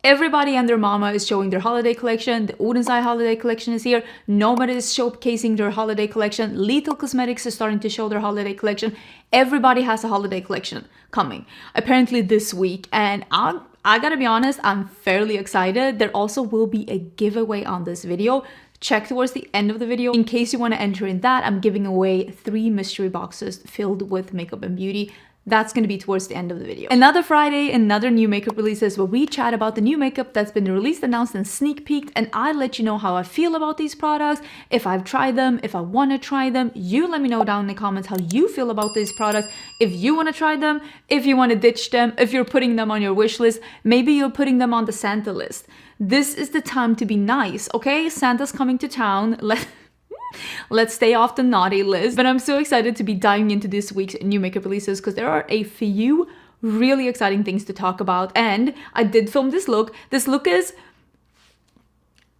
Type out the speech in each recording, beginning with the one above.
Everybody and their mama is showing their holiday collection. The Oden's holiday collection is here. Nomad is showcasing their holiday collection. Lethal Cosmetics is starting to show their holiday collection. Everybody has a holiday collection coming, apparently this week. And I gotta be honest, I'm fairly excited. There also will be a giveaway on this video. Check towards the end of the video. In case you want to enter in that, I'm giving away 3 mystery boxes filled with makeup and beauty. That's going to be towards the end of the video. Another Friday, another new makeup releases where we chat about the new makeup that's been released, announced, and sneak peeked, and I let you know how I feel about these products, if I've tried them, if I want to try them. You let me know down in the comments how you feel about these products, if you want to try them, if you want to ditch them, if you're putting them on your wish list, maybe you're putting them on the Santa list. This is the time to be nice, okay? Santa's coming to town. Let's stay off the naughty list. But I'm so excited to be diving into this week's new makeup releases because there are a few really exciting things to talk about. And I did film this look. This look is...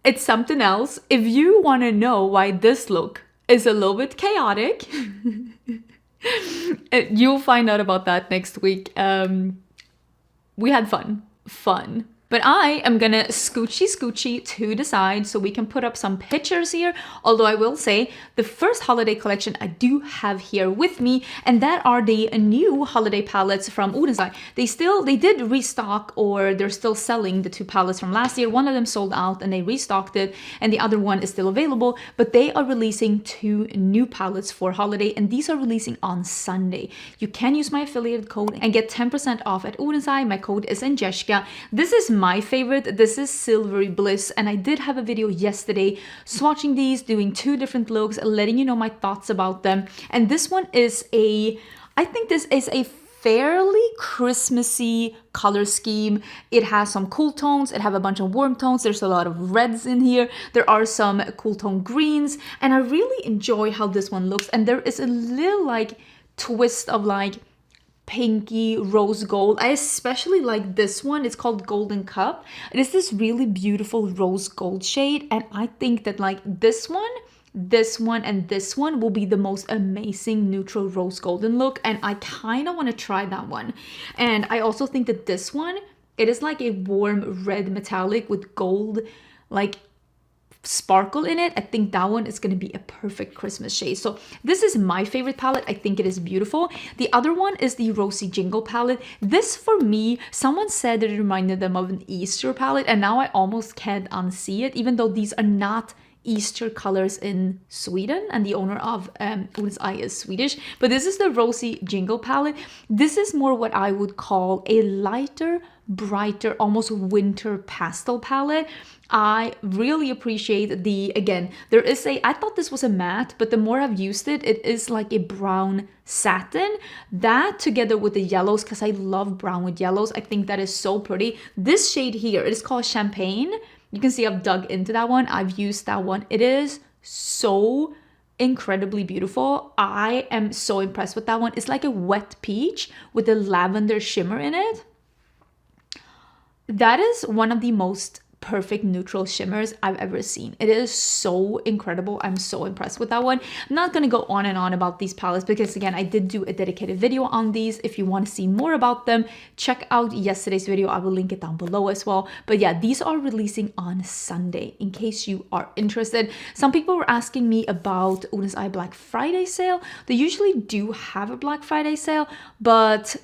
it's something else. If you want to know why this look is a little bit chaotic, you'll find out about that next week. We had fun. But I am gonna scoochie to the side so we can put up some pictures here. Although I will say the first holiday collection I do have here with me, and that are the new holiday palettes from Oden's. They did restock, or they're still selling the 2 palettes from last year. One of them sold out and they restocked it, and the other one is still available. But they are releasing 2 new palettes for holiday, and these are releasing on Sunday. You can use my affiliate code and get 10% off at Oden's. My code is Angeshka. This is my favorite. This is Silvery Bliss, and I did have a video yesterday swatching these, doing 2 different looks, letting you know my thoughts about them. And this one is I think this is a fairly Christmassy color scheme. It has some cool tones, it have a bunch of warm tones, there's a lot of reds in here, there are some cool tone greens, and I really enjoy how this one looks. And there is a little like twist of like pinky rose gold. I especially like this one. It's called Golden Cup. It is this really beautiful rose gold shade, and I think that like this one, and this one will be the most amazing neutral rose golden look, and I kind of want to try that one. And I also think that this one, it is like a warm red metallic with gold like sparkle in it. I think that one is going to be a perfect Christmas shade. So this is my favorite palette. I think it is beautiful. The other one is the Rosy Jingle palette. This, for me, someone said that it reminded them of an Easter palette, and now I almost can't unsee it, even though these are not Easter colors in Sweden, and the owner of Oden's is Swedish. But this is the Rosy Jingle palette. This is more what I would call a lighter, brighter, almost winter pastel palette. I really appreciate the, again, there is I thought this was a matte, but the more I've used it, it is like a brown satin. That together with the yellows, because I love brown with yellows, I think that is so pretty. This shade here, it is called Champagne. You can see I've dug into that one. I've used that one. It is so incredibly beautiful. I am so impressed with that one. It's like a wet peach with a lavender shimmer in it. That is one of the most perfect neutral shimmers I've ever seen. It is so incredible. I'm so impressed with that one. I'm not going to go on and on about these palettes because, again, I did do a dedicated video on these. If you want to see more about them, check out yesterday's video. I will link it down below as well. But yeah, these are releasing on Sunday in case you are interested. Some people were asking me about Oden's Black Friday sale. They usually do have a Black Friday sale, but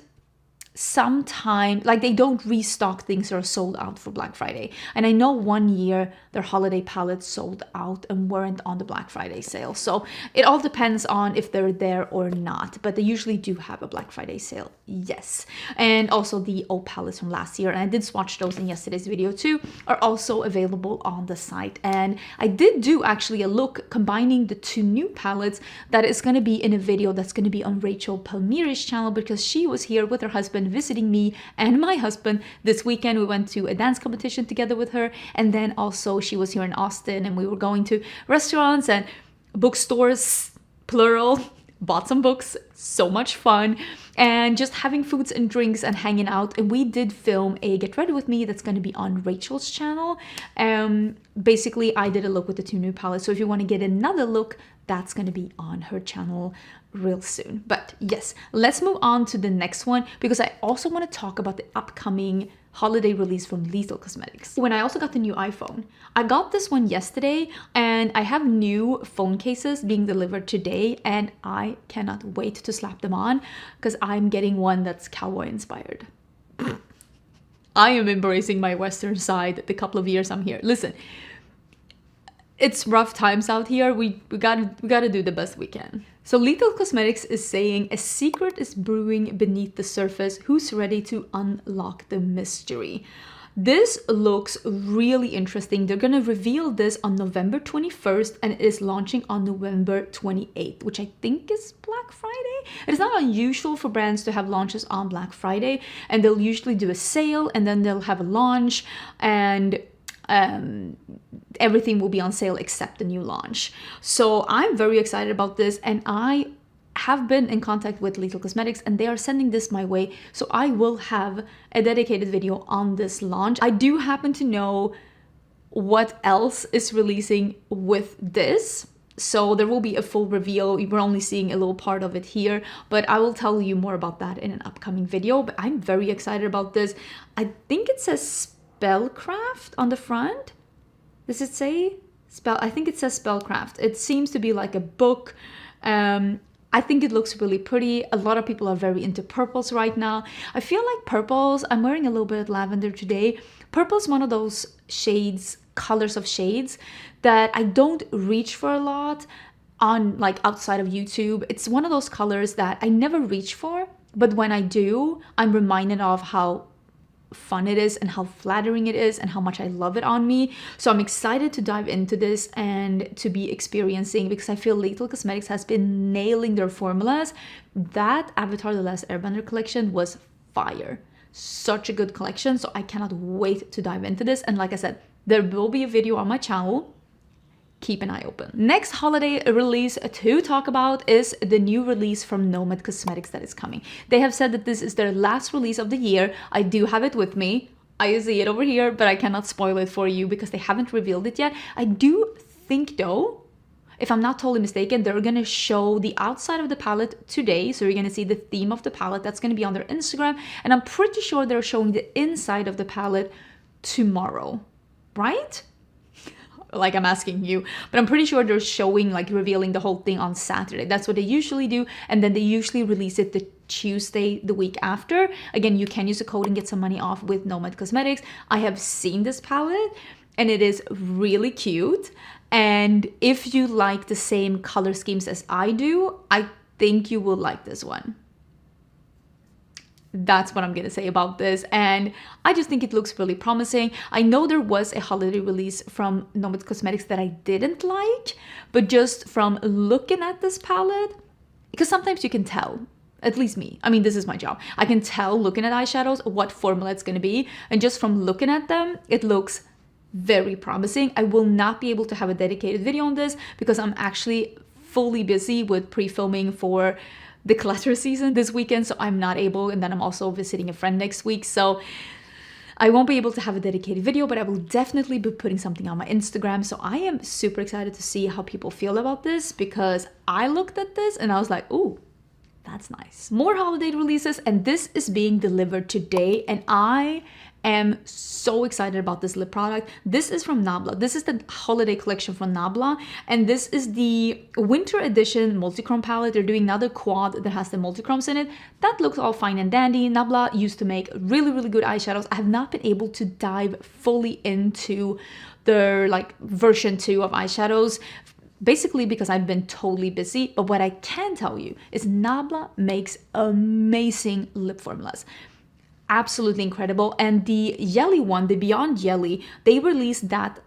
sometimes like they don't restock things that are sold out for Black Friday. And I know one year their holiday palettes sold out and weren't on the Black Friday sale. So it all depends on if they're there or not, but they usually do have a Black Friday sale, yes. And also the old palettes from last year, and I did swatch those in yesterday's video too, are also available on the site. And I did do actually a look combining the 2 new palettes that is going to be in a video that's going to be on Rachel Palmieri's channel, because she was here with her husband visiting me and my husband this weekend. We went to a dance competition together with her, and then also she was here in Austin, and we were going to restaurants and bookstores, plural, bought some books, so much fun, and just having foods and drinks and hanging out. And we did film a Get Ready With Me that's going to be on Rachel's channel. Basically, I did a look with the 2 new palettes, so if you want to get another look, that's going to be on her channel real soon. But yes, let's move on to the next one, because I also want to talk about the upcoming holiday release from Lethal Cosmetics. When I also got the new iPhone, I got this one yesterday and I have new phone cases being delivered today and I cannot wait to slap them on because I'm getting one that's cowboy inspired. I am embracing my Western side the couple of years I'm here. Listen, it's rough times out here. We gotta do the best we can. So Lethal Cosmetics is saying a secret is brewing beneath the surface. Who's ready to unlock the mystery? This looks really interesting. They're gonna reveal this on November 21st and it is launching on November 28th, which I think is Black Friday. It's not unusual for brands to have launches on Black Friday, and they'll usually do a sale and then they'll have a launch, and everything will be on sale except the new launch. So I'm very excited about this, and I have been in contact with Lethal Cosmetics and they are sending this my way, so I will have a dedicated video on this launch. I do happen to know what else is releasing with this, so there will be a full reveal. We're only seeing a little part of it here, but I will tell you more about that in an upcoming video. But I'm very excited about this. I think it says Spellcraft on the front. Does it say spell? I think it says Spellcraft. It seems to be like a book. I think it looks really pretty. A lot of people are very into purples right now. I feel like purples, I'm wearing a little bit of lavender today. Purple's one of those shades, colors of shades that I don't reach for a lot on, like, outside of YouTube. It's one of those colors that I never reach for, but when I do, I'm reminded of how fun it is and how flattering it is and how much I love it on me. So I'm excited to dive into this and to be experiencing, because I feel Lethal Cosmetics has been nailing their formulas. That Avatar The Last Airbender collection was fire. Such a good collection, so I cannot wait to dive into this. And like I said, there will be a video on my channel. Keep an eye open. Next holiday release to talk about is the new release from Nomad Cosmetics that is coming. They have said that this is their last release of the year. I do have it with me. I see it over here, but I cannot spoil it for you because they haven't revealed it yet. I do think though, if I'm not totally mistaken, they're gonna show the outside of the palette today. So you're gonna see the theme of the palette. That's gonna be on their Instagram. And I'm pretty sure they're showing the inside of the palette tomorrow, right? Like, I'm asking you, but I'm pretty sure they're showing, like, revealing the whole thing on Saturday. That's what they usually do, and then they usually release it the Tuesday the week after. Again, you can use a code and get some money off with Nomad Cosmetics. I have seen this palette and it is really cute, and if you like the same color schemes as I do, I think you will like this one. That's what I'm gonna say about this, and I just think it looks really promising. I know there was a holiday release from Nomad Cosmetics that I didn't like, but just from looking at this palette, because sometimes you can tell, at least me, I mean, this is my job, I can tell looking at eyeshadows what formula it's gonna be, and just from looking at them, it looks very promising. I will not be able to have a dedicated video on this because I'm actually fully busy with pre-filming for the clutter season this weekend, so I'm not able, and then I'm also visiting a friend next week, so I won't be able to have a dedicated video, but I will definitely be putting something on my Instagram. So I am super excited to see how people feel about this, because I looked at this and I was like, ooh, that's nice. More holiday releases, and this is being delivered today, and I am so excited about this lip product. This is from Nabla. This is the holiday collection from Nabla, and this is the winter edition multichrome palette. They're doing another quad that has the multichromes in it. That looks all fine and dandy. Nabla used to make really, really good eyeshadows. I have not been able to dive fully into their, like, version 2 of eyeshadows, basically because I've been totally busy. But what I can tell you is Nabla makes amazing lip formulas. Absolutely incredible. And the Jelly one, the Beyond Jelly, they released that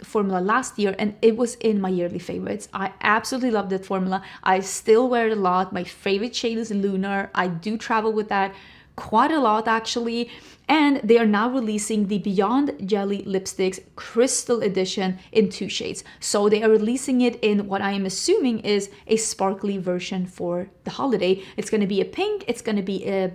formula last year, and it was in my yearly favorites. I absolutely love that formula. I still wear it a lot. My favorite shade is Lunar. I do travel with that quite a lot, actually. And they are now releasing the Beyond Jelly lipsticks Crystal Edition in 2 shades. So they are releasing it in what I am assuming is a sparkly version for the holiday. It's going to be a pink. It's going to be a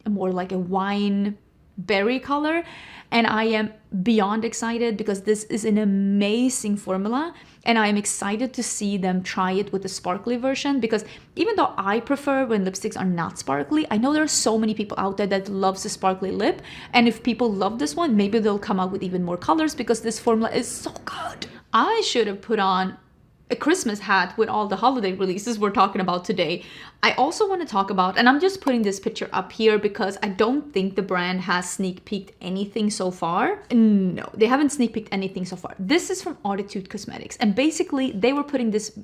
more like a wine berry color. And I am beyond excited because this is an amazing formula. And I am excited to see them try it with the sparkly version, because even though I prefer when lipsticks are not sparkly, I know there are so many people out there that loves the sparkly lip. And if people love this one, maybe they'll come out with even more colors because this formula is so good. I should have put on a Christmas hat with all the holiday releases we're talking about today. I also want to talk about, and I'm just putting this picture up here because I don't think the brand has sneak peeked anything so far. No, they haven't sneak peeked anything so far. This is from Arttitude Cosmetics, and basically they were putting this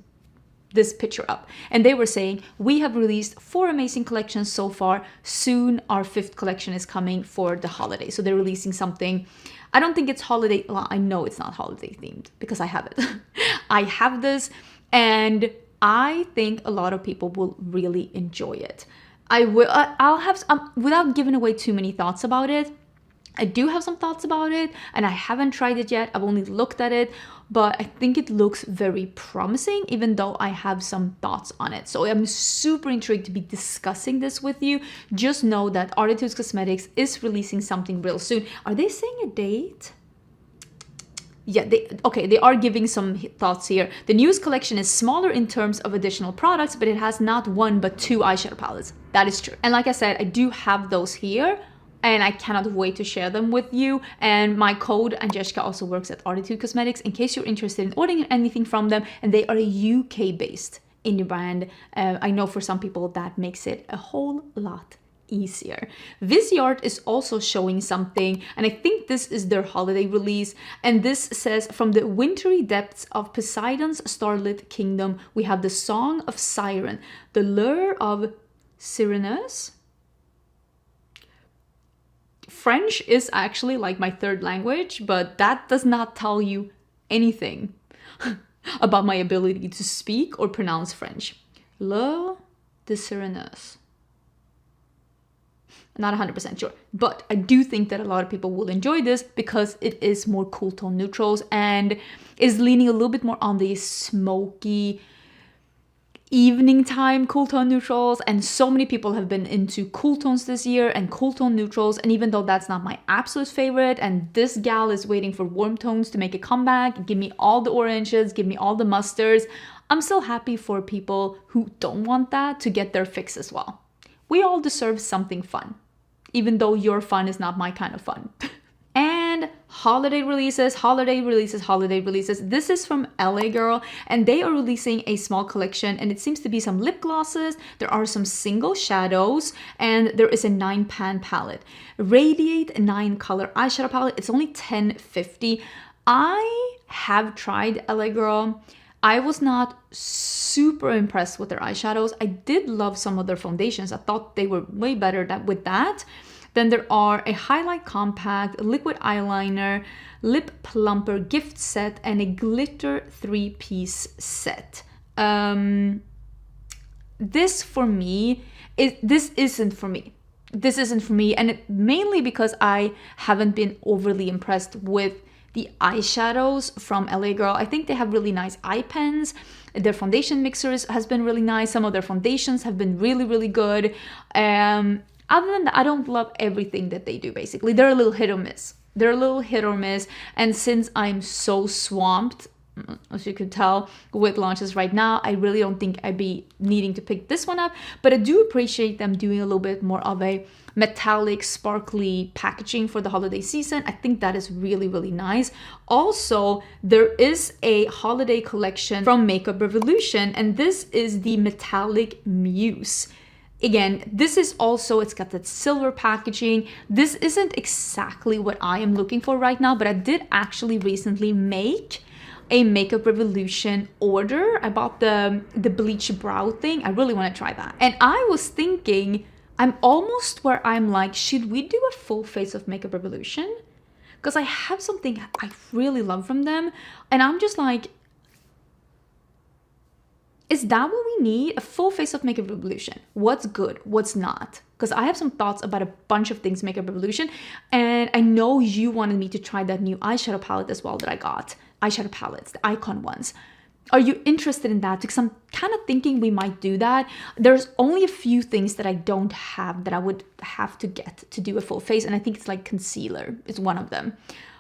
picture up and they were saying, we have released 4 amazing collections so far. Soon our 5th collection is coming for the holiday. So they're releasing something. I don't think it's holiday. Well, I know it's not holiday themed because I have it. I have this and I think a lot of people will really enjoy it. I'll have some, without giving away too many thoughts about it. I do have some thoughts about it and I haven't tried it yet. I've only looked at it, but I think it looks very promising, even though I have some thoughts on it. So I'm super intrigued to be discussing this with you. Just know that Arttitude Cosmetics is releasing something real soon. Are they saying a date? Yeah, they are giving some thoughts here. The newest collection is smaller in terms of additional products, but it has not 1 but 2 eyeshadow palettes. That is true. And like I said, I do have those here. And I cannot wait to share them with you. And my code, Angelica, also works at Arttitude Cosmetics in case you're interested in ordering anything from them. And they are a UK-based indie brand. I know for some people that makes it a whole lot easier. Viseart is also showing something, and I think this is their holiday release. And this says, from the wintry depths of Poseidon's starlit kingdom, we have the song of Siren, the lure of Sireneuse. French is actually like my 3rd language, but that does not tell you anything about my ability to speak or pronounce French. Le de Sireneuse. Not 100% sure, but I do think that a lot of people will enjoy this because it is more cool tone neutrals and is leaning a little bit more on the smoky evening time cool tone neutrals, and so many people have been into cool tones this year and cool tone neutrals. And even though that's not my absolute favorite, and this gal is waiting for warm tones to make a comeback, give me all the oranges, give me all the mustards, I'm still happy for people who don't want that to get their fix as well. We all deserve something fun, even though your fun is not my kind of fun. And holiday releases. This is from LA Girl, and they are releasing a small collection, and it seems to be some lip glosses. There are some single shadows, and there is a 9-pan palette. Radiate 9 color eyeshadow palette. It's only $10.50. I have tried LA Girl. I was not super impressed with their eyeshadows. I did love some of their foundations. I thought they were way better with that. Then there are a highlight compact, liquid eyeliner, lip plumper gift set, and a glitter 3-piece set. This isn't for me. This isn't for me, and mainly because I haven't been overly impressed with the eyeshadows from LA Girl. I think they have really nice eye pens. Their foundation mixers has been really nice. Some of their foundations have been really, really good. Other than that, I don't love everything that they do, basically. They're a little hit or miss. And since I'm so swamped, as you could tell, with launches right now, I really don't think I'd be needing to pick this one up. But I do appreciate them doing a little bit more of a metallic, sparkly packaging for the holiday season. I think that is really, really nice. Also, there is a holiday collection from Makeup Revolution, and this is the metallic Muse. Again, this is also, it's got that silver packaging. This isn't exactly what I am looking for right now, but I did actually recently make a Makeup Revolution order. I bought the bleach brow thing. I really want to try that. And I was thinking, I'm almost where I'm like, should we do a full face of Makeup Revolution? Because I have something I really love from them. And I'm just like, is that what we need? A full face of Makeup Revolution. What's good? What's not? Because I have some thoughts about a bunch of things Makeup Revolution. And I know you wanted me to try that new eyeshadow palette as well that I got. Eyeshadow palettes, the Icon ones. Are you interested in that? Because I'm kind of thinking we might do that. There's only a few things that I don't have that I would have to get to do a full face. And I think it's like concealer is one of them.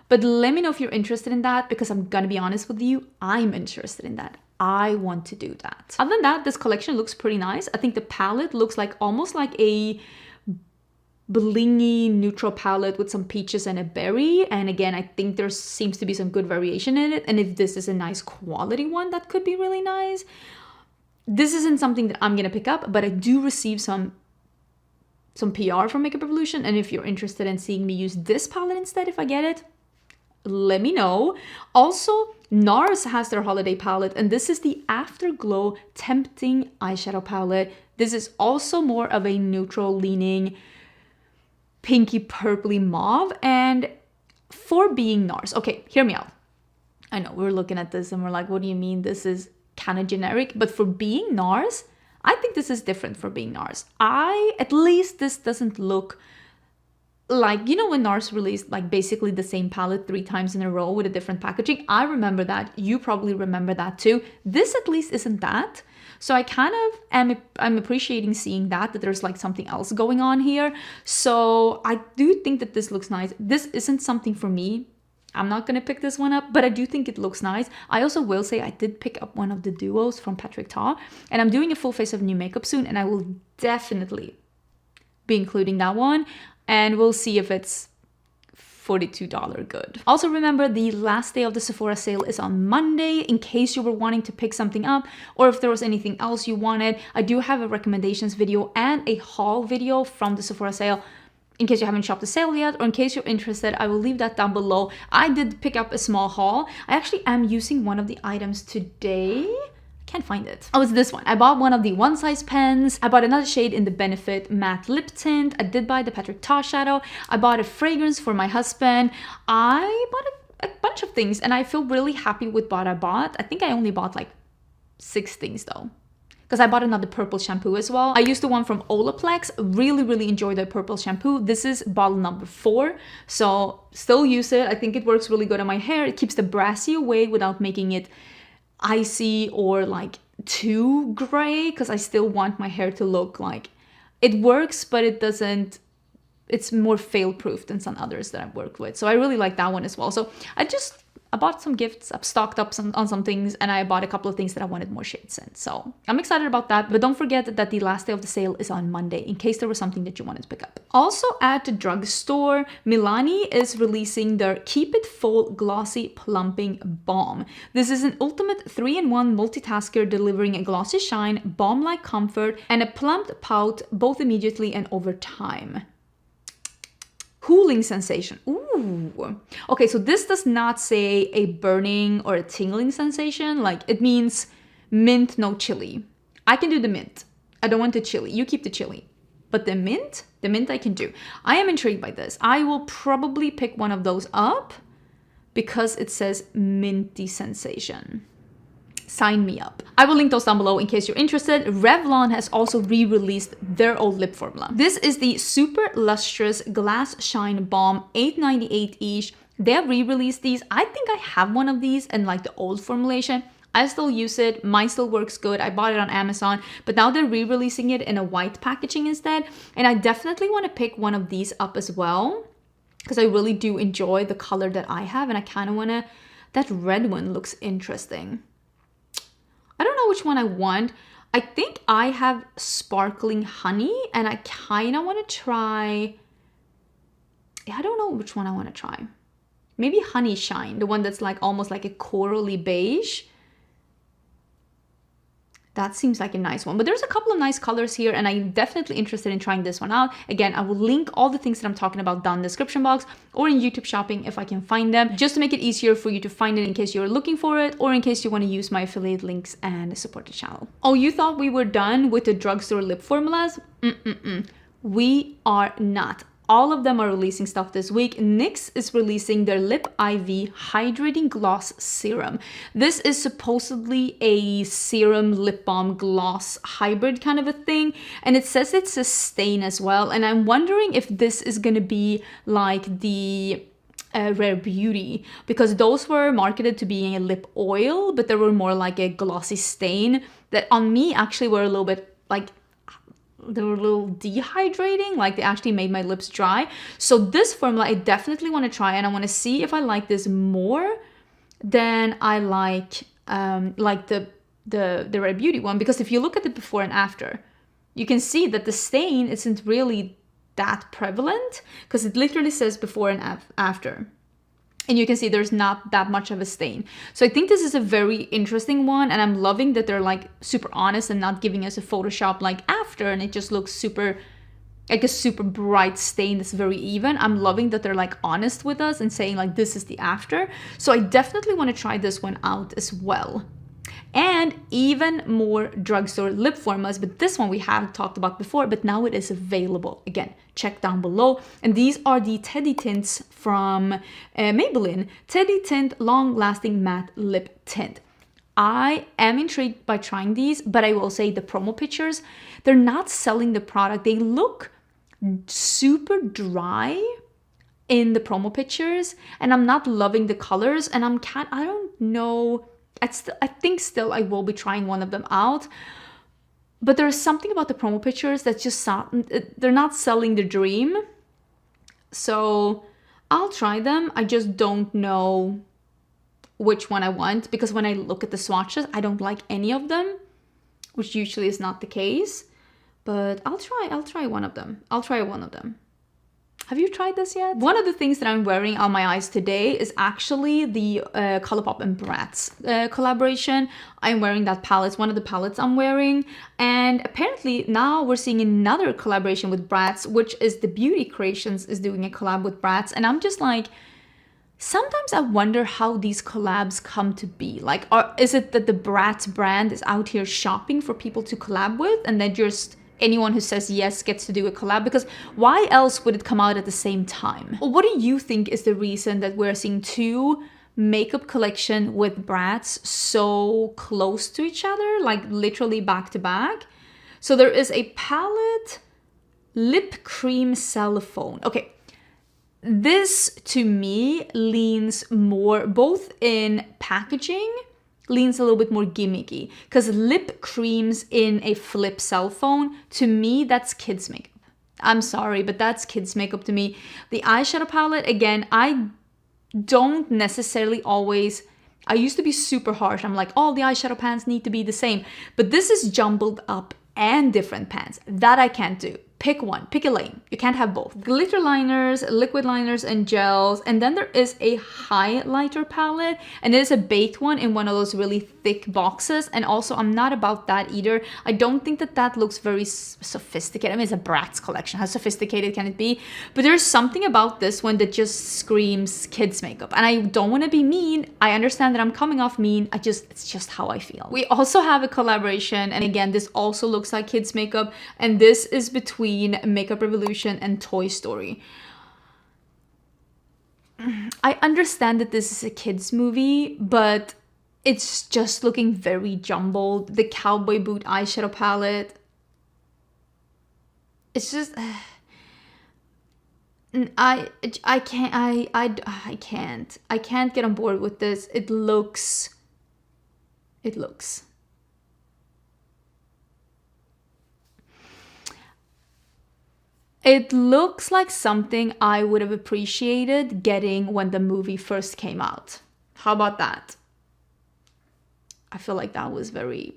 But let me know if you're interested in that, because I'm gonna be honest with you, I'm interested in that. I want to do that. Other than that, this collection looks pretty nice. I think the palette looks like almost like a blingy neutral palette with some peaches and a berry. And again, I think there seems to be some good variation in it. And if this is a nice quality one, that could be really nice. This isn't something that I'm gonna pick up, but I do receive some PR from Makeup Revolution. And if you're interested in seeing me use this palette instead, if I get it, let me know. Also, Nars has their holiday palette, and this is the Afterglow Tempting eyeshadow palette. This is also more of a neutral leaning pinky purpley mauve. And for being Nars, okay, hear me out. I know we're looking at this and we're like, what do you mean this is kind of generic? But for being Nars, I think this is different for being Nars. At least this doesn't look like, you know, when Nars released like basically the same palette 3 times in a row with a different packaging. I remember that. You probably remember that too. This at least isn't that. So I kind of I'm appreciating seeing that there's like something else going on here. So I do think that this looks nice. This isn't something for me. I'm not gonna pick this one up, but I do think it looks nice. I also will say I did pick up one of the duos from Patrick Ta, and I'm doing a full face of new makeup soon, and I will definitely be including that one. And we'll see if it's $42 good. Also remember, the last day of the Sephora sale is on Monday, in case you were wanting to pick something up, or if there was anything else you wanted. I do have a recommendations video and a haul video from the Sephora sale, in case you haven't shopped the sale yet, or in case you're interested. I will leave that down below. I did pick up a small haul. I actually am using one of the items today. Can't find it. Oh, it's this one. I bought one of the One Size pens. I bought another shade in the Benefit matte lip tint. I did buy the Patrick Ta shadow. I bought a fragrance for my husband. I bought a bunch of things, and I feel really happy with what I bought. I think I only bought like 6 things though, because I bought another purple shampoo as well. I used the one from Olaplex. Really enjoyed the purple shampoo. This is bottle number 4, so still use it. I think it works really good on my hair. It keeps the brassy away without making it icy or like too gray, because I still want my hair to look like it works, but it doesn't, it's more fail proof than some others that I've worked with. So I really like that one as well. So I bought some gifts, I've stocked up on some things, and I bought a couple of things that I wanted more shades in. So I'm excited about that. But don't forget that the last day of the sale is on Monday, in case there was something that you wanted to pick up. Also at the drugstore, Milani is releasing their Keep It Full Glossy Plumping Balm. This is an ultimate 3-in-1 multitasker, delivering a glossy shine, balm-like comfort, and a plumped pout both immediately and over time. Cooling sensation. Ooh. Okay, so this does not say a burning or a tingling sensation. Like, it means mint, no chili. I can do the mint. I don't want the chili. You keep the chili. But the mint I can do. I am intrigued by this. I will probably pick one of those up because it says minty sensation. Sign me up. I will link those down below in case you're interested. Revlon has also re-released their old lip formula. This is the Super Lustrous Glass Shine Balm, $8.98 each. They have re-released these. I think I have one of these in like the old formulation. I still use it. Mine still works good. I bought it on Amazon, but now they're re-releasing it in a white packaging instead. And I definitely want to pick one of these up as well, because I really do enjoy the color that I have, and I kind of want to, that red one looks interesting. I don't know which one I want. I think I have Sparkling Honey, and I kind of want to try, I don't know which one I want to try. Maybe Honey Shine, the one that's like almost like a corally beige. That seems like a nice one, but there's a couple of nice colors here, and I'm definitely interested in trying this one out. Again, I will link all the things that I'm talking about down in the description box or in YouTube shopping if I can find them, just to make it easier for you to find it in case you're looking for it, or in case you want to use my affiliate links and support the channel. Oh, you thought we were done with the drugstore lip formulas? We are not. All of them are releasing stuff this week. NYX is releasing their Lip IV Hydrating Gloss Serum. This is supposedly a serum lip balm gloss hybrid kind of a thing. And it says it's a stain as well. And I'm wondering if this is going to be like the Rare Beauty, because those were marketed to being a lip oil, but they were more like a glossy stain that on me actually were a little bit like, they were a little dehydrating, like they actually made my lips dry. So this formula I definitely want to try, and I want to see if I like this more than I like the Rare Beauty one, because if you look at the before and after, you can see that the stain isn't really that prevalent, because it literally says before and after. And you can see there's not that much of a stain. So I think this is a very interesting one, and I'm loving that they're like super honest and not giving us a Photoshop like after, and it just looks super, like a super bright stain that's very even. I'm loving that they're like honest with us and saying like this is the after. So I definitely want to try this one out as well. And even more drugstore lip formulas, but this one we haven't talked about before, but now it is available. Again, check down below. And these are the Teddy Tints from Maybelline. Teddy Tint Long Lasting Matte Lip Tint. I am intrigued by trying these, but I will say the promo pictures, they're not selling the product. They look super dry in the promo pictures, and I'm not loving the colors, and I don't know. I think still I will be trying one of them out, but there's something about the promo pictures that's just they're not selling the dream. So I'll try them. I just don't know which one I want, because when I look at the swatches, I don't like any of them, which usually is not the case. But I'll try one of them. I'll try one of them. Have you tried this yet? One of the things that I'm wearing on my eyes today is actually the Colourpop and Bratz collaboration. I'm wearing that palette. It's one of the palettes I'm wearing. And apparently now we're seeing another collaboration with Bratz, which is the Beauty Creations is doing a collab with Bratz. And I'm just like, sometimes I wonder how these collabs come to be. Like, is it that the Bratz brand is out here shopping for people to collab with, and then just anyone who says yes gets to do a collab? Because why else would it come out at the same time? What do you think is the reason that we're seeing two makeup collection with Bratz so close to each other, like literally back to back? So there is a palette lip cream cell phone. Okay, this to me leans more, both in packaging, leans a little bit more gimmicky, because lip creams in a flip cell phone, to me, that's kids makeup. I'm sorry, but that's kids makeup to me. The eyeshadow palette, again, I don't necessarily always, I used to be super harsh. I'm like, all the eyeshadow pans need to be the same, but this is jumbled up and different pans. That I can't do. Pick one, pick a lane. You can't have both. Glitter liners, liquid liners, and gels. And then there is a highlighter palette, and it is a baked one in one of those really thick boxes. And also, I'm not about that either. I don't think that that looks very sophisticated. I mean, it's a Bratz collection. How sophisticated can it be? But there's something about this one that just screams kids makeup. And I don't want to be mean. I understand that I'm coming off mean. It's just how I feel. We also have a collaboration. And again, this also looks like kids makeup. And this is between Makeup Revolution and Toy Story. I understand that this is a kids movie, but it's just looking very jumbled. The cowboy boot eyeshadow palette, it's just I can't get on board with this. It looks like something I would have appreciated getting when the movie first came out. How about that? I feel like that was very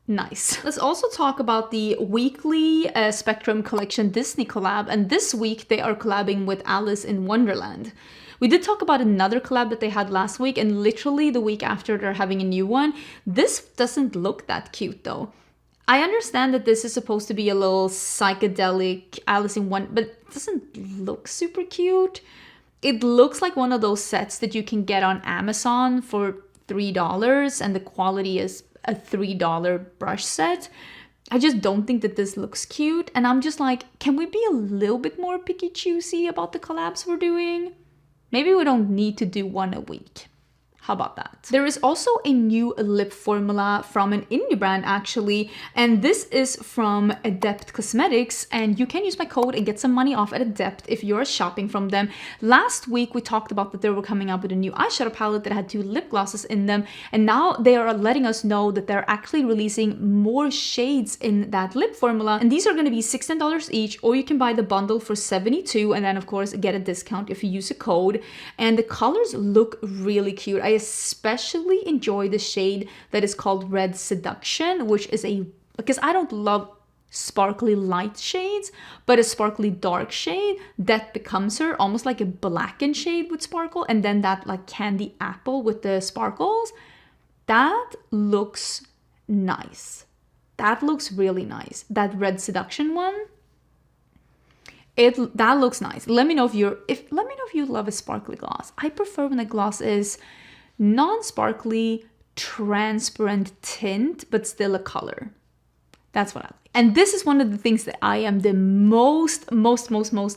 nice. Let's also talk about the weekly Spectrum Collection Disney collab. And this week they are collabing with Alice in Wonderland. We did talk about another collab that they had last week, and literally the week after they're having a new one. This doesn't look that cute though. I understand that this is supposed to be a little psychedelic Alice in Wonderland, but it doesn't look super cute. It looks like one of those sets that you can get on Amazon for $3, and the quality is a $3 brush set. I just don't think that this looks cute, and I'm just like, can we be a little bit more picky choosy about the collabs we're doing? Maybe we don't need to do one a week. How about that? There is also a new lip formula from an indie brand actually, and this is from Adept Cosmetics, and you can use my code and get some money off at Adept if you're shopping from them. Last week we talked about that they were coming out with a new eyeshadow palette that had 2 lip glosses in them, and now they are letting us know that they're actually releasing more shades in that lip formula, and these are going to be $16 each, or you can buy the bundle for $72 and then of course get a discount if you use a code. And the colors look really cute. I especially enjoy the shade that is called Red Seduction, which is because I don't love sparkly light shades, but a sparkly dark shade that becomes her, almost like a blackened shade with sparkle, and then that like candy apple with the sparkles. That looks nice. That looks really nice. That Red Seduction one, that looks nice. Let me know if you love a sparkly gloss. I prefer when a gloss is non-sparkly, transparent tint, but still a color. That's what I like. And this is one of the things that I am the most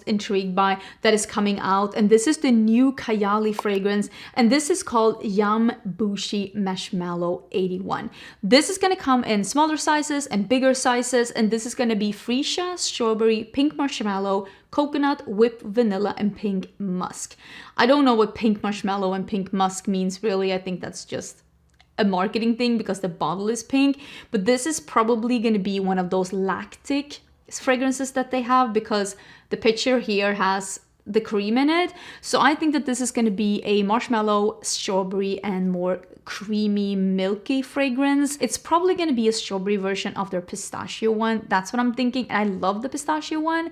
intrigued by that is coming out. And this is the new Kayali fragrance. And this is called Yum Boujee Marshmallow 81. This is going to come in smaller sizes and bigger sizes. And this is going to be freesia, strawberry, pink marshmallow, coconut, whipped vanilla, and pink musk. I don't know what pink marshmallow and pink musk means really. I think that's just a marketing thing because the bottle is pink, but this is probably going to be one of those lactic fragrances that they have because the picture here has the cream in it. So I think that this is going to be a marshmallow, strawberry, and more creamy, milky fragrance. It's probably going to be a strawberry version of their pistachio one. That's what I'm thinking. And I love the pistachio one.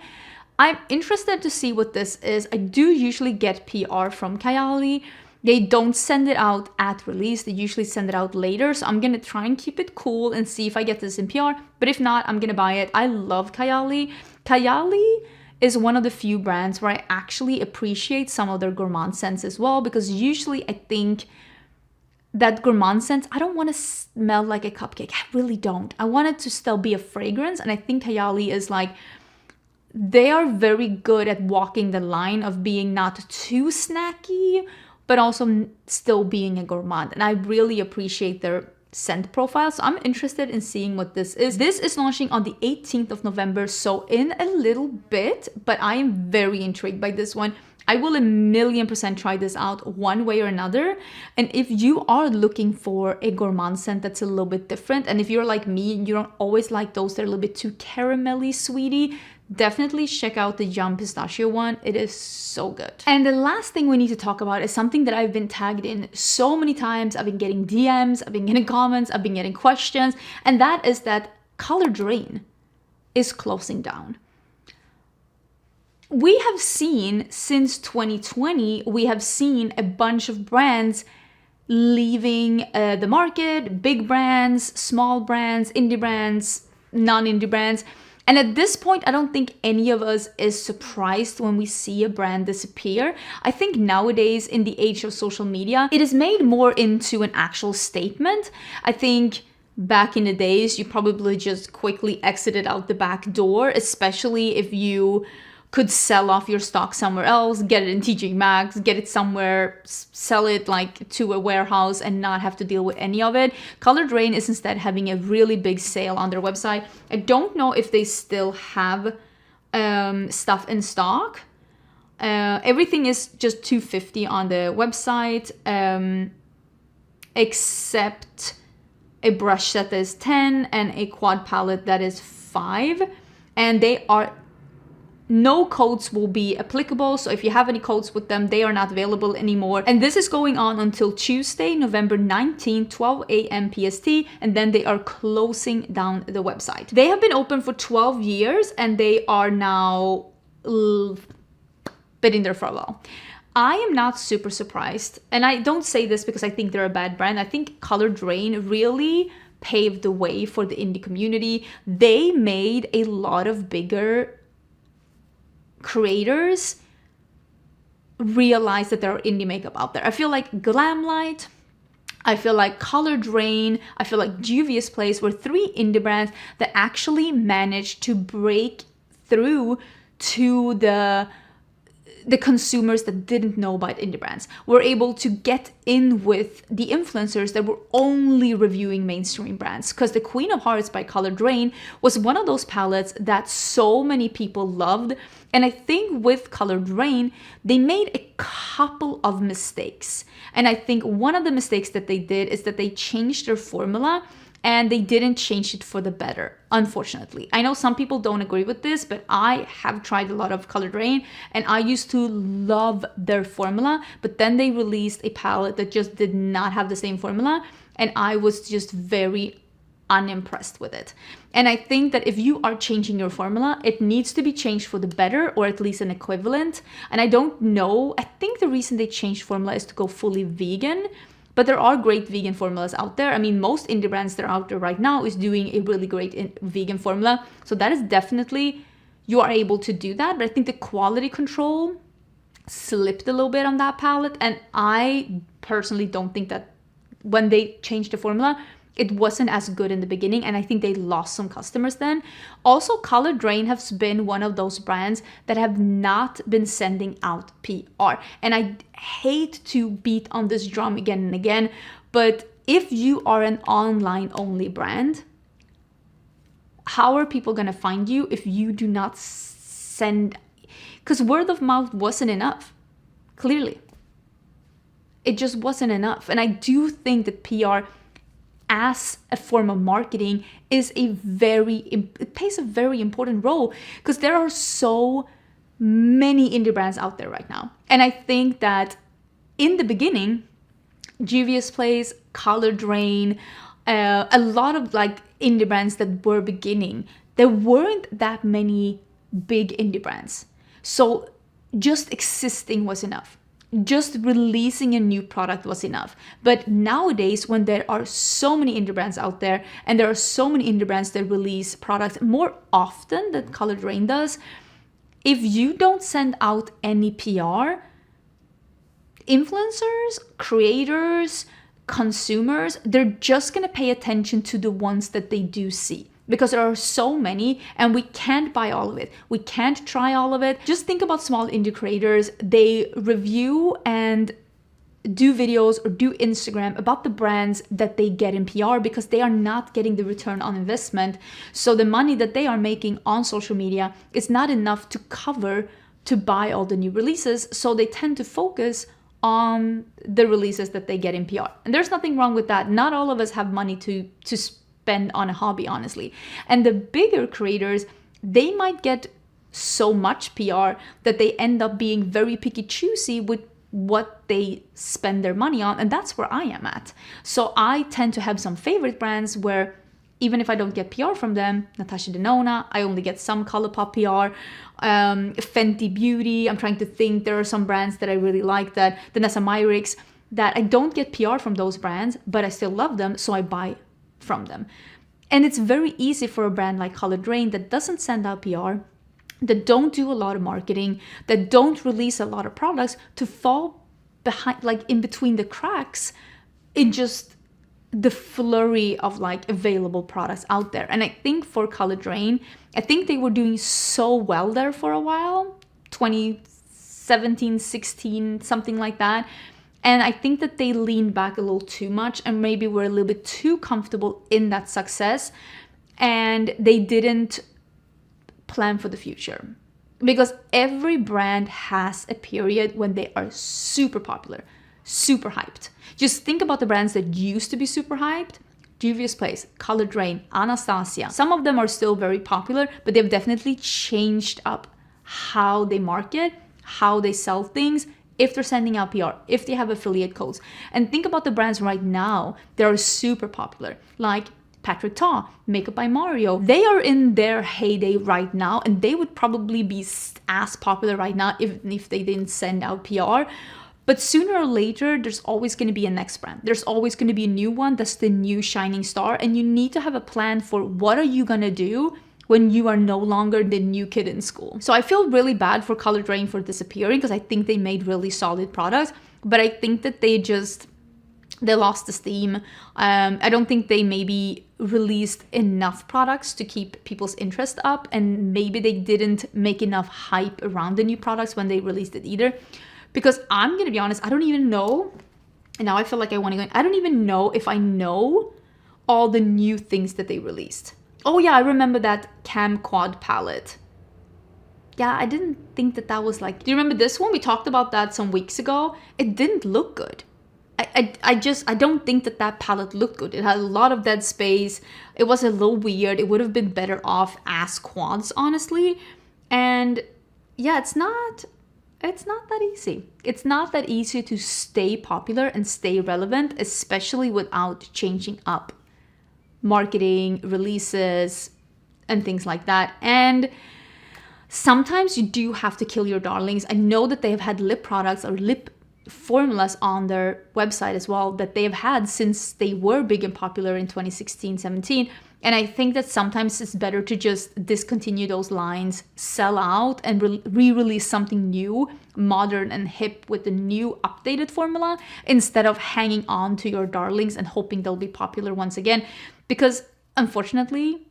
I'm interested to see what this is. I do usually get PR from Kayali. They don't send it out at release. They usually send it out later. So I'm going to try and keep it cool and see if I get this in PR. But if not, I'm going to buy it. I love Kayali. Kayali is one of the few brands where I actually appreciate some of their gourmand scents as well. Because usually I think that gourmand scents, I don't want to smell like a cupcake. I really don't. I want it to still be a fragrance. And I think Kayali is like, they are very good at walking the line of being not too snacky, but also still being a gourmand. And I really appreciate their scent profile. So I'm interested in seeing what this is. This is launching on the 18th of November, so in a little bit, but I am very intrigued by this one. I will 1,000,000% try this out one way or another. And if you are looking for a gourmand scent that's a little bit different, and if you're like me and you don't always like those that are a little bit too caramelly, sweetie, definitely check out the Yum Pistachio one. It is so good. And the last thing we need to talk about is something that I've been tagged in so many times. I've been getting DMs, I've been getting comments, I've been getting questions, and that is that Color Drain is closing down. We have seen since 2020, we have seen a bunch of brands leaving the market, big brands, small brands, indie brands, non-indie brands. And at this point, I don't think any of us is surprised when we see a brand disappear. I think nowadays, in the age of social media, it is made more into an actual statement. I think back in the days, you probably just quickly exited out the back door, especially if you could sell off your stock somewhere else, get it in TJ Maxx, get it somewhere, sell it like to a warehouse and not have to deal with any of it. Color Drain is instead having a really big sale on their website. I don't know if they still have stuff in stock. Everything is just $250 on the website, except a brush set that is $10 and a quad palette that is $5. And they are no codes will be applicable, so if you have any codes with them, they are not available anymore. And this is going on until Tuesday, November 19, 12 a.m. PST, and then they are closing down the website. They have been open for 12 years, and they are now bidding their farewell. I am not super surprised, and I don't say this because I think they're a bad brand. I think Color Drain really paved the way for the indie community. They made a lot of bigger creators realize that there are indie makeup out there. I feel like Glamlight, I feel like Color Drain, I feel like Juvia's Place were 3 indie brands that actually managed to break through to the the consumers that didn't know about indie brands were able to get in with the influencers that were only reviewing mainstream brands. Because the Queen of Hearts by Colored Rain was one of those palettes that so many people loved. And I think with Colored Rain, they made a couple of mistakes. And I think one of the mistakes that they did is that they changed their formula, and they didn't change it for the better, unfortunately. I know some people don't agree with this, but I have tried a lot of Colored Rain, and I used to love their formula, but then they released a palette that just did not have the same formula, and I was just very unimpressed with it. And I think that if you are changing your formula, it needs to be changed for the better, or at least an equivalent. And I don't know, I think the reason they changed formula is to go fully vegan. But there are great vegan formulas out there. I mean, most indie brands that are out there right now is doing a really great vegan formula. So that is definitely, you are able to do that. But I think the quality control slipped a little bit on that palette. And I personally don't think that when they changed the formula, it wasn't as good in the beginning, and I think they lost some customers then. Also, Colored Rain has been one of those brands that have not been sending out PR. And I hate to beat on this drum again and again, but if you are an online only brand, how are people gonna find you if you do not send? Because word of mouth wasn't enough, clearly. It just wasn't enough. And I do think that PR as a form of marketing it plays a very important role, because there are so many indie brands out there right now. And I think that in the beginning, Juvia's Place, Colored Rain, a lot of like indie brands that were beginning, there weren't that many big indie brands. So just existing was enough. Just releasing a new product was enough. But nowadays, when there are so many indie brands out there, and there are so many indie brands that release products more often than Colored Rain does, if you don't send out any PR, influencers, creators, consumers, they're just gonna pay attention to the ones that they do see. Because there are so many, and we can't buy all of it. We can't try all of it. Just think about small indie creators. They review and do videos or do Instagram about the brands that they get in PR, because they are not getting the return on investment. So the money that they are making on social media is not enough to cover to buy all the new releases. So they tend to focus on the releases that they get in PR. And there's nothing wrong with that. Not all of us have money to spend on a hobby, honestly. And the bigger creators, they might get so much PR that they end up being very picky choosy with what they spend their money on. And that's where I am at. So I tend to have some favorite brands where even if I don't get PR from them, Natasha Denona, I only get some Colourpop PR, Fenty Beauty, I'm trying to think, there are some brands that I really like, that Vanessa Myricks, that I don't get PR from those brands, but I still love them, so I buy from them. And it's very easy for a brand like Colored Rain that doesn't send out PR, that don't do a lot of marketing, that don't release a lot of products, to fall behind, like in between the cracks in just the flurry of like available products out there. And I think for Colored Rain, I think they were doing so well there for a while, 2017, 16, something like that. And I think that they leaned back a little too much and maybe were a little bit too comfortable in that success. And they didn't plan for the future. Because every brand has a period when they are super popular, super hyped. Just think about the brands that used to be super hyped. Juvia's Place, Colored Rain, Anastasia. Some of them are still very popular, but they've definitely changed up how they market, how they sell things, if they're sending out PR, if they have affiliate codes. And think about the brands right now that are super popular, like Patrick Ta, Makeup by Mario. They are in their heyday right now, and they would probably be as popular right now if they didn't send out PR. But sooner or later, there's always going to be a next brand. There's always going to be a new one that's the new shining star. And you need to have a plan for what are you going to do when you are no longer the new kid in school. So I feel really bad for Colored Rain for disappearing, because I think they made really solid products. But I think that they just They lost the steam. I don't think they maybe released enough products to keep people's interest up, and maybe they didn't make enough hype around the new products when they released it either. Because I'm gonna be honest, I don't even know, and now I feel like I want to go in, I don't even know if I know all the new things that they released. Oh yeah, I remember that Cam Quad palette. Yeah, I didn't think that that was like, do you remember this one? We talked about that some weeks ago. It didn't look good. I don't think that that palette looked good. It had a lot of dead space. It was a little weird. It would have been better off as quads, honestly. And yeah, it's not that easy. It's not that easy to stay popular and stay relevant, especially without changing up marketing, releases, and things like that. And sometimes you do have to kill your darlings. I know that they have had lip products or lip formulas on their website as well that they have had since they were big and popular in 2016, 17. And I think that sometimes it's better to just discontinue those lines, sell out, and re-release something new, modern and hip with the new updated formula, instead of hanging on to your darlings and hoping they'll be popular once again. Because unfortunately,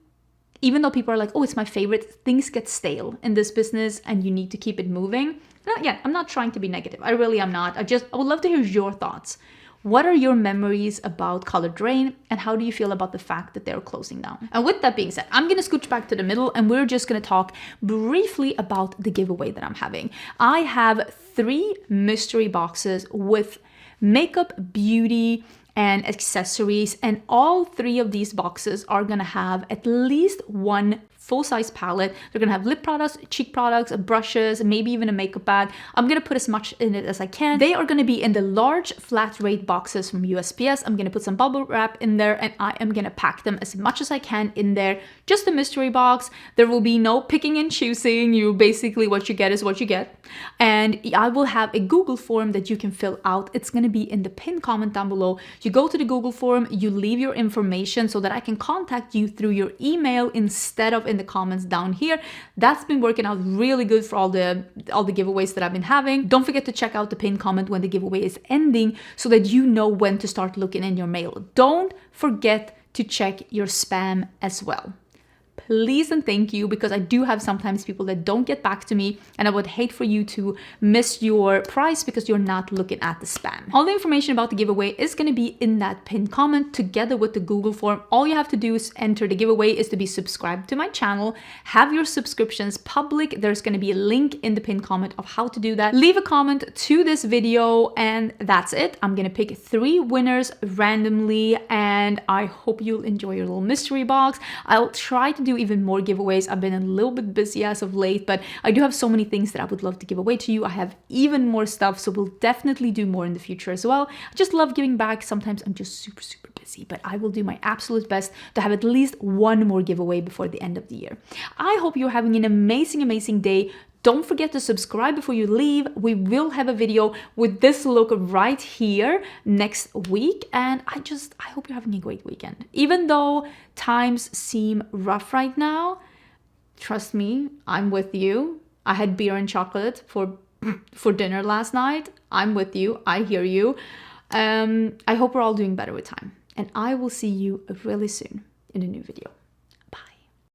even though people are like, oh, it's my favorite, things get stale in this business and you need to keep it moving. Yeah, I'm not trying to be negative. I really am not. I would love to hear your thoughts. What are your memories about Colored Rain, and how do you feel about the fact that they're closing down? And with that being said, I'm gonna scooch back to the middle and we're just gonna talk briefly about the giveaway that I'm having. I have 3 mystery boxes with makeup, beauty, and accessories, and all 3 of these boxes are gonna have at least one full-size palette. They're gonna have lip products, cheek products, brushes, maybe even a makeup bag. I'm gonna put as much in it as I can. They are gonna be in the large flat rate boxes from USPS. I'm gonna put some bubble wrap in there, and I am gonna pack them as much as I can in there. Just a mystery box. There will be no picking and choosing. You basically, what you get is what you get. And I will have a Google form that you can fill out. It's gonna be in the pinned comment down below. You go to the Google form, you leave your information so that I can contact you through your email instead of in the comments down here. That's been working out really good for all the giveaways that I've been having. Don't forget to check out the pinned comment when the giveaway is ending so that you know when to start looking in your mail. Don't forget to check your spam as well. Please and thank you, because I do have sometimes people that don't get back to me, and I would hate for you to miss your prize because you're not looking at the spam. All the information about the giveaway is going to be in that pinned comment together with the Google form. All you have to do is enter the giveaway is to be subscribed to my channel, have your subscriptions public. There's going to be a link in the pinned comment of how to do that. Leave a comment to this video, and that's it. I'm going to pick 3 winners randomly, and I hope you'll enjoy your little mystery box. I'll try to do even more giveaways. I've been a little bit busy as of late, but I do have so many things that I would love to give away to you. I have even more stuff, so we'll definitely do more in the future as well. I just love giving back. Sometimes I'm just super busy, but I will do my absolute best to have at least one more giveaway before the end of the year. I hope you're having an amazing day. Don't forget to subscribe before you leave. We will have a video with this look right here next week. And I hope you're having a great weekend. Even though times seem rough right now, trust me, I'm with you. I had beer and chocolate for dinner last night. I'm with you. I hear you. I hope we're all doing better with time. And I will see you really soon in a new video.